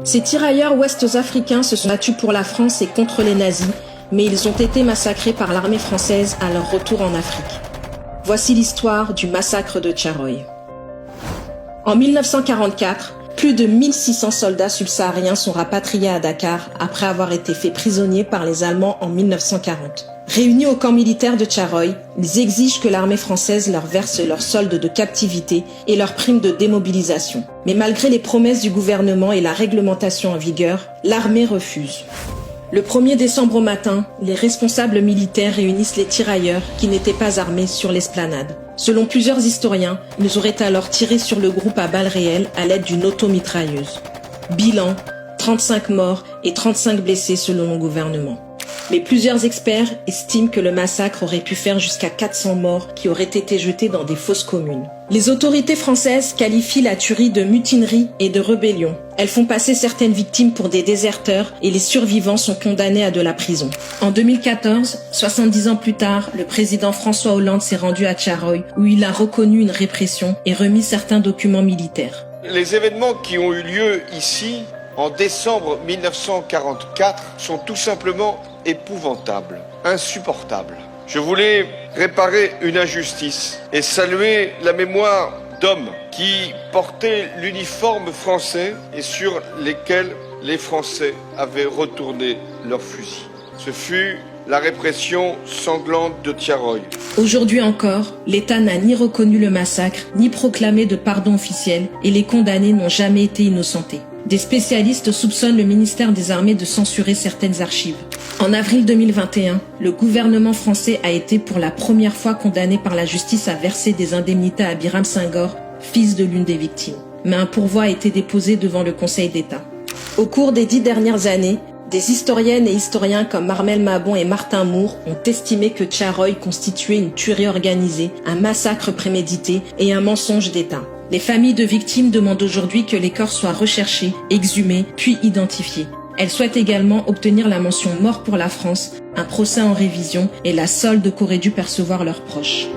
Ces tirailleurs ouest-africains se sont battus pour la France et contre les nazis, mais ils ont été massacrés par l'armée française à leur retour en Afrique. Voici l'histoire du massacre de Tcharoy. En 1944, plus de 1600 soldats subsahariens sont rapatriés à Dakar après avoir été faits prisonniers par les Allemands en 1940. Réunis au camp militaire de Tcharoy, ils exigent que l'armée française leur verse leur solde de captivité et leur prime de démobilisation. Mais malgré les promesses du gouvernement et la réglementation en vigueur, l'armée refuse. Le 1er décembre au matin, les responsables militaires réunissent les tirailleurs qui n'étaient pas armés sur l'esplanade. Selon plusieurs historiens, ils auraient alors tiré sur le groupe à balles réelles à l'aide d'une automitrailleuse. Bilan, 35 morts et 35 blessés selon le gouvernement. Mais plusieurs experts estiment que le massacre aurait pu faire jusqu'à 400 morts qui auraient été jetés dans des fosses communes. Les autorités françaises qualifient la tuerie de mutinerie et de rébellion. Elles font passer certaines victimes pour des déserteurs et les survivants sont condamnés à de la prison. En 2014, 70 ans plus tard, le président François Hollande s'est rendu à Tcharoy où il a reconnu une répression et remis certains documents militaires. Les événements qui ont eu lieu ici en décembre 1944 sont tout simplement épouvantables, insupportables. Je voulais réparer une injustice et saluer la mémoire d'hommes qui portaient l'uniforme français et sur lesquels les Français avaient retourné leurs fusils. Ce fut la répression sanglante de Tcharoy. Aujourd'hui encore, l'État n'a ni reconnu le massacre, ni proclamé de pardon officiel et les condamnés n'ont jamais été innocentés. Des spécialistes soupçonnent le ministère des Armées de censurer certaines archives. En avril 2021, le gouvernement français a été pour la première fois condamné par la justice à verser des indemnités à Biram Senghor, fils de l'une des victimes. Mais un pourvoi a été déposé devant le Conseil d'État. Au cours des 10 dernières années, des historiennes et historiens comme Armel Mabon et Martin Moore ont estimé que Tcharoy constituait une tuerie organisée, un massacre prémédité et un mensonge d'État. Les familles de victimes demandent aujourd'hui que les corps soient recherchés, exhumés, puis identifiés. Elles souhaitent également obtenir la mention mort pour la France, un procès en révision et la solde qu'auraient dû percevoir leurs proches.